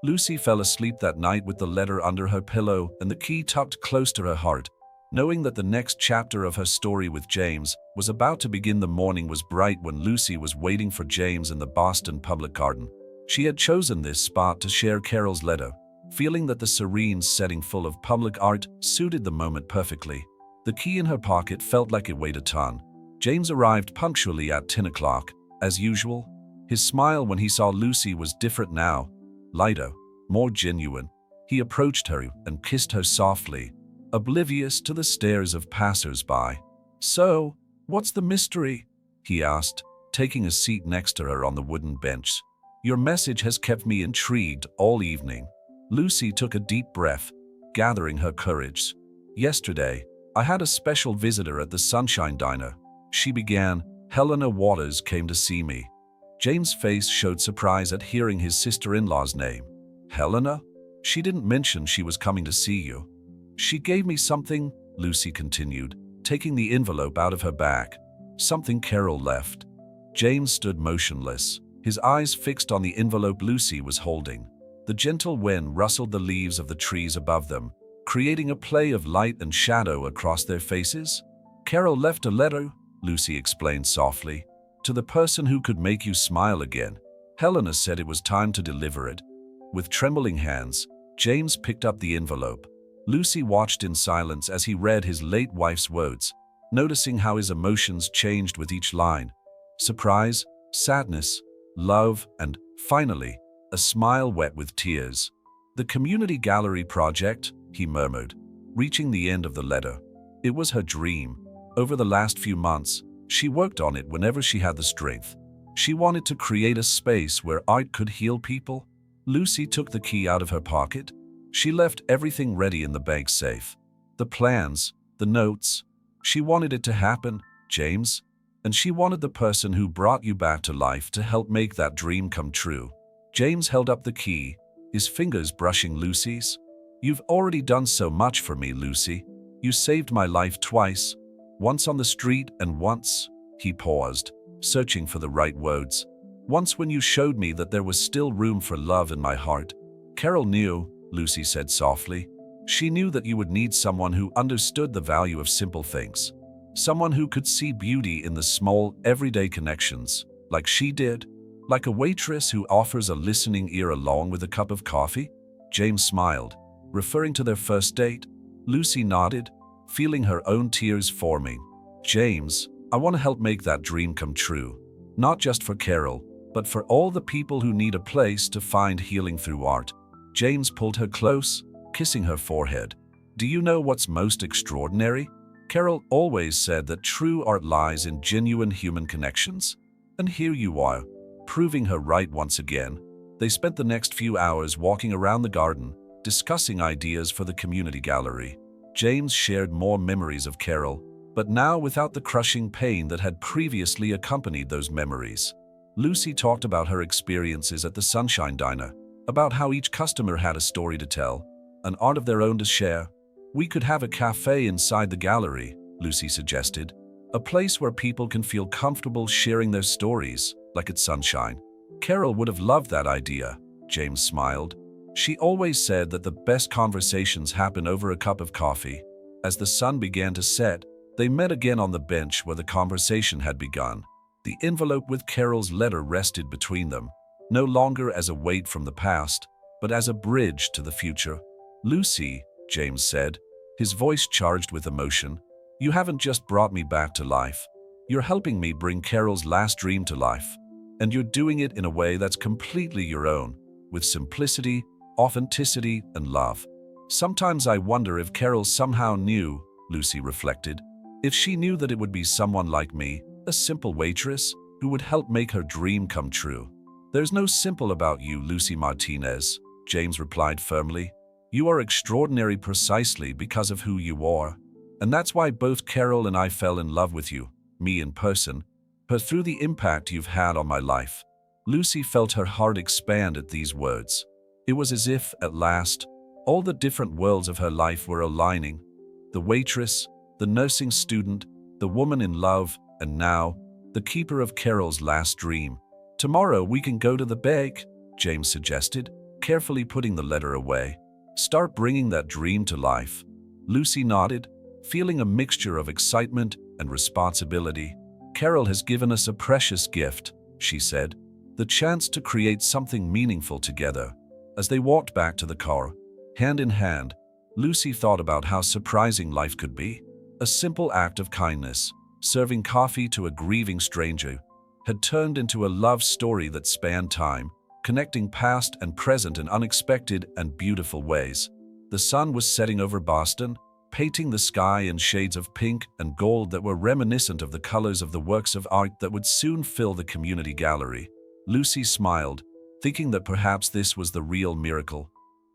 Lucy fell asleep that night with the letter under her pillow and the key tucked close to her heart, knowing that the next chapter of her story with James was about to begin. The morning was bright when Lucy was waiting for James in the Boston Public Garden. She had chosen this spot to share Carol's letter, feeling that the serene setting full of public art suited the moment perfectly. The key in her pocket felt like it weighed a ton. James arrived punctually at 10 o'clock, as usual. His smile when he saw Lucy was different now, lighter, more genuine. He approached her and kissed her softly, oblivious to the stares of passers-by. "So, what's the mystery?" he asked, taking a seat next to her on the wooden bench. "Your message has kept me intrigued all evening." Lucy took a deep breath, gathering her courage. "Yesterday, I had a special visitor at the Sunshine Diner," she began. "Helena Waters came to see me." James' face showed surprise at hearing his sister-in-law's name. "Helena? She didn't mention she was coming to see you." "She gave me something," Lucy continued, taking the envelope out of her bag. "Something Carol left." James stood motionless, his eyes fixed on the envelope Lucy was holding. The gentle wind rustled the leaves of the trees above them, creating a play of light and shadow across their faces. "Carol left a letter," Lucy explained softly, "to the person who could make you smile again. Helena said it was time to deliver it." With trembling hands, James picked up the envelope. Lucy watched in silence as he read his late wife's words, noticing how his emotions changed with each line. Surprise, sadness, love, and, finally, a smile wet with tears. "The community gallery project," he murmured, reaching the end of the letter. It was her dream. Over the last few months, she worked on it whenever she had the strength. She wanted to create a space where art could heal people. Lucy took the key out of her pocket. She left everything ready in the bank safe. The plans, the notes. She wanted it to happen, James. And she wanted the person who brought you back to life to help make that dream come true. James held up the key, his fingers brushing Lucy's. "You've already done so much for me, Lucy. You saved my life twice. Once on the street and once," he paused, searching for the right words. "Once when you showed me that there was still room for love in my heart." "Carol knew," Lucy said softly. "She knew that you would need someone who understood the value of simple things. Someone who could see beauty in the small, everyday connections, like she did. Like a waitress who offers a listening ear along with a cup of coffee." James smiled, referring to their first date. Lucy nodded, feeling her own tears forming. "James, I want to help make that dream come true. Not just for Carol, but for all the people who need a place to find healing through art." James pulled her close, kissing her forehead. "Do you know what's most extraordinary? Carol always said that true art lies in genuine human connections. And here you are, proving her right once again." They spent the next few hours walking around the garden, discussing ideas for the community gallery. James shared more memories of Carol, but now without the crushing pain that had previously accompanied those memories. Lucy talked about her experiences at the Sunshine Diner, about how each customer had a story to tell, an art of their own to share. "We could have a cafe inside the gallery," Lucy suggested. "A place where people can feel comfortable sharing their stories, like at Sunshine." "Carol would have loved that idea," James smiled. "She always said that the best conversations happen over a cup of coffee." As the sun began to set, they met again on the bench where the conversation had begun. The envelope with Carol's letter rested between them, no longer as a weight from the past, but as a bridge to the future. "Lucy," James said, his voice charged with emotion, "you haven't just brought me back to life. You're helping me bring Carol's last dream to life. And you're doing it in a way that's completely your own, with simplicity, authenticity, and love." "Sometimes I wonder if Carol somehow knew," Lucy reflected. "If she knew that it would be someone like me, a simple waitress, who would help make her dream come true." "There's no simple about you, Lucy Martinez," James replied firmly. "You are extraordinary precisely because of who you are. And that's why both Carol and I fell in love with you, me in person, but through the impact you've had on my life." Lucy felt her heart expand at these words. It was as if, at last, all the different worlds of her life were aligning. The waitress, the nursing student, the woman in love, and now, the keeper of Carol's last dream. "Tomorrow we can go to the bake," James suggested. carefully putting the letter away. "Start bringing that dream to life." Lucy nodded, feeling a mixture of excitement and responsibility. "Carol has given us a precious gift," she said, "the chance to create something meaningful together." As they walked back to the car, hand in hand, Lucy thought about how surprising life could be. A simple act of kindness, serving coffee to a grieving stranger, had turned into a love story that spanned time, connecting past and present in unexpected and beautiful ways. The sun was setting over Boston, painting the sky in shades of pink and gold that were reminiscent of the colors of the works of art that would soon fill the community gallery. Lucy smiled, thinking that perhaps this was the real miracle.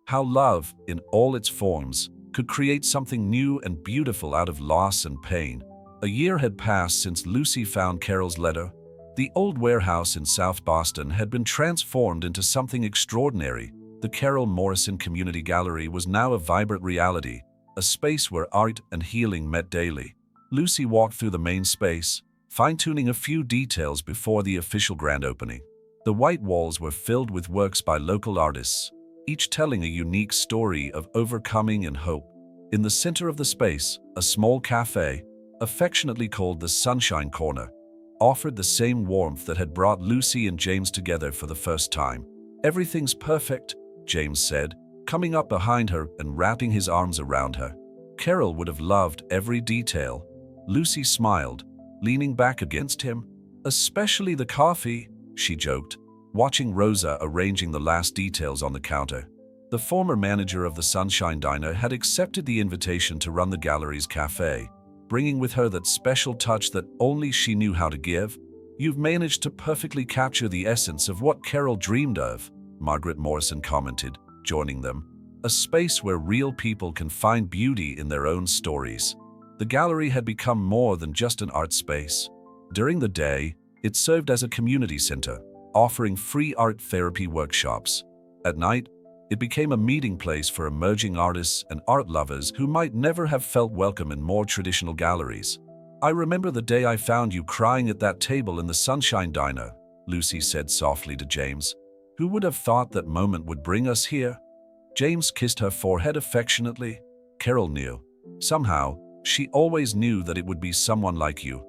How love, in all its forms, could create something new and beautiful out of loss and pain. A year had passed since Lucy found Carol's letter. The old warehouse in South Boston had been transformed into something extraordinary. The Carol Morrison Community Gallery was now a vibrant reality, a space where art and healing met daily. Lucy walked through the main space, fine-tuning a few details before the official grand opening. The white walls were filled with works by local artists, each telling a unique story of overcoming and hope. In the center of the space, a small cafe, affectionately called the Sunshine Corner, offered the same warmth that had brought Lucy and James together for the first time. "Everything's perfect," James said, coming up behind her and wrapping his arms around her. "Carol would have loved every detail." Lucy smiled, leaning back against him. "Especially the coffee," she joked, watching Rosa arranging the last details on the counter. The former manager of the Sunshine Diner had accepted the invitation to run the gallery's cafe, bringing with her that special touch that only she knew how to give. "You've managed to perfectly capture the essence of what Carol dreamed of," Margaret Morrison commented, joining them. "A space where real people can find beauty in their own stories." The gallery had become more than just an art space. During the day, it served as a community center, offering free art therapy workshops. At night, it became a meeting place for emerging artists and art lovers who might never have felt welcome in more traditional galleries. "I remember the day I found you crying at that table in the Sunshine Diner," Lucy said softly to James. "Who would have thought that moment would bring us here?" James kissed her forehead affectionately. "Carol knew. Somehow, she always knew that it would be someone like you.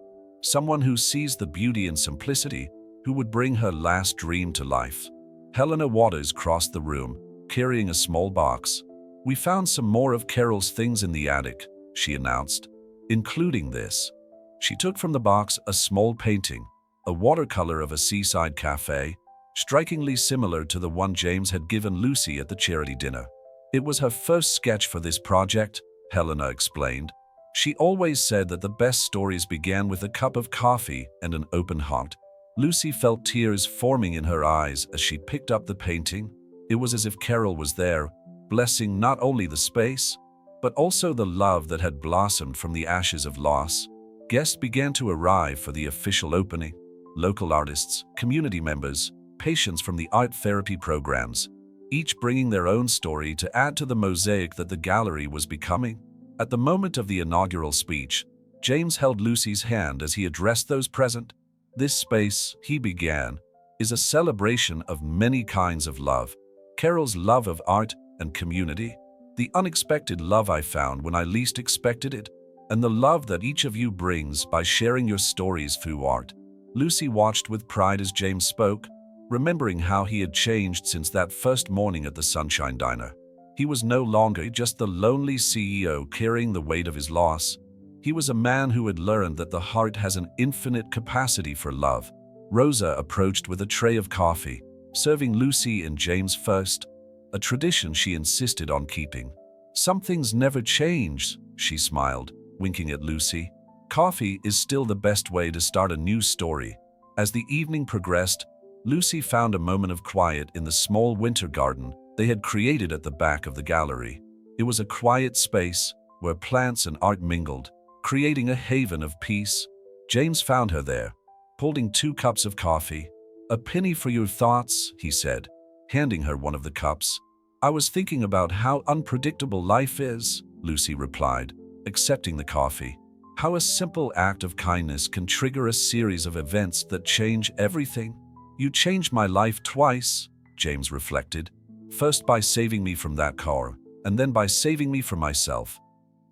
Someone who sees the beauty in simplicity, who would bring her last dream to life." Helena Waters crossed the room, carrying a small box. "We found some more of Carol's things in the attic," she announced, "including this." She took from the box a small painting, a watercolor of a seaside cafe, strikingly similar to the one James had given Lucy at the charity dinner. "It was her first sketch for this project," Helena explained. "She always said that the best stories began with a cup of coffee and an open heart." Lucy felt tears forming in her eyes as she picked up the painting. It was as if Carol was there, blessing not only the space, but also the love that had blossomed from the ashes of loss. Guests began to arrive for the official opening. Local artists, community members, patients from the art therapy programs, each bringing their own story to add to the mosaic that the gallery was becoming. At the moment of the inaugural speech, James held Lucy's hand as he addressed those present. "This space," he began, "is a celebration of many kinds of love. Carol's love of art and community, the unexpected love I found when I least expected it, and the love that each of you brings by sharing your stories through art." Lucy watched with pride as James spoke, remembering how he had changed since that first morning at the Sunshine Diner. He was no longer just the lonely CEO carrying the weight of his loss. He was a man who had learned that the heart has an infinite capacity for love. Rosa approached with a tray of coffee, serving Lucy and James first, a tradition she insisted on keeping. "Some things never change," she smiled, winking at Lucy. "Coffee is still the best way to start a new story." As the evening progressed, Lucy found a moment of quiet in the small winter garden they had created at the back of the gallery. It was a quiet space where plants and art mingled, creating a haven of peace. James found her there, holding 2 cups of coffee. "A penny for your thoughts," he said, handing her one of the cups. "I was thinking about how unpredictable life is," Lucy replied, accepting the coffee. "How a simple act of kindness can trigger a series of events that change everything." "You changed my life twice," James reflected. first by saving me from that car, and then by saving me from myself."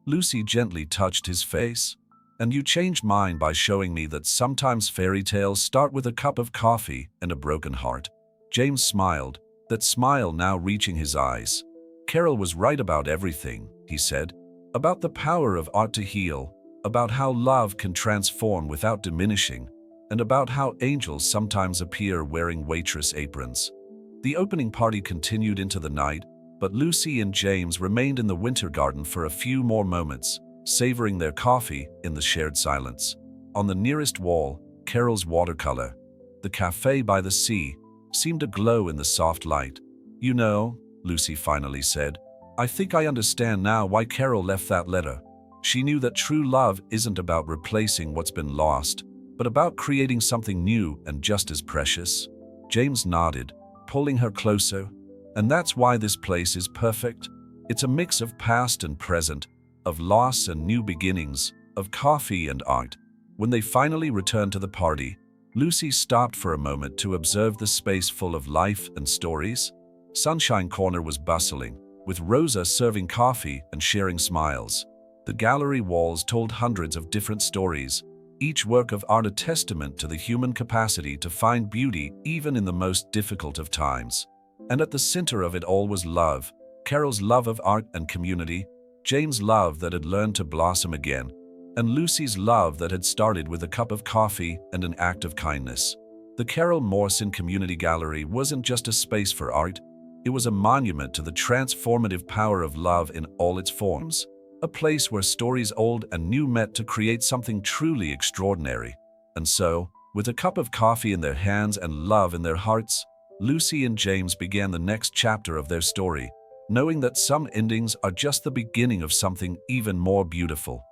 Lucy gently touched his face. "And you changed mine by showing me that sometimes fairy tales start with a cup of coffee and a broken heart." James smiled, that smile now reaching his eyes. "Carol was right about everything," he said. "About the power of art to heal, about how love can transform without diminishing, and about how angels sometimes appear wearing waitress aprons." The opening party continued into the night, but Lucy and James remained in the winter garden for a few more moments, savoring their coffee in the shared silence. On the nearest wall, Carol's watercolor, "The Cafe by the Sea," seemed to glow in the soft light. "You know," Lucy finally said, "I think I understand now why Carol left that letter. She knew that true love isn't about replacing what's been lost, but about creating something new and just as precious." James nodded, pulling her closer. "And that's why this place is perfect. It's a mix of past and present, of loss and new beginnings, of coffee and art." When they finally returned to the party, Lucy stopped for a moment to observe the space full of life and stories. Sunshine Corner was bustling, with Rosa serving coffee and sharing smiles. The gallery walls told hundreds of different stories, each work of art a testament to the human capacity to find beauty even in the most difficult of times. And at the center of it all was love, Carol's love of art and community, James' love that had learned to blossom again, and Lucy's love that had started with a cup of coffee and an act of kindness. The Carol Morrison Community Gallery wasn't just a space for art, it was a monument to the transformative power of love in all its forms, a place where stories old and new met to create something truly extraordinary. And so, with a cup of coffee in their hands and love in their hearts, Lucy and James began the next chapter of their story, knowing that some endings are just the beginning of something even more beautiful.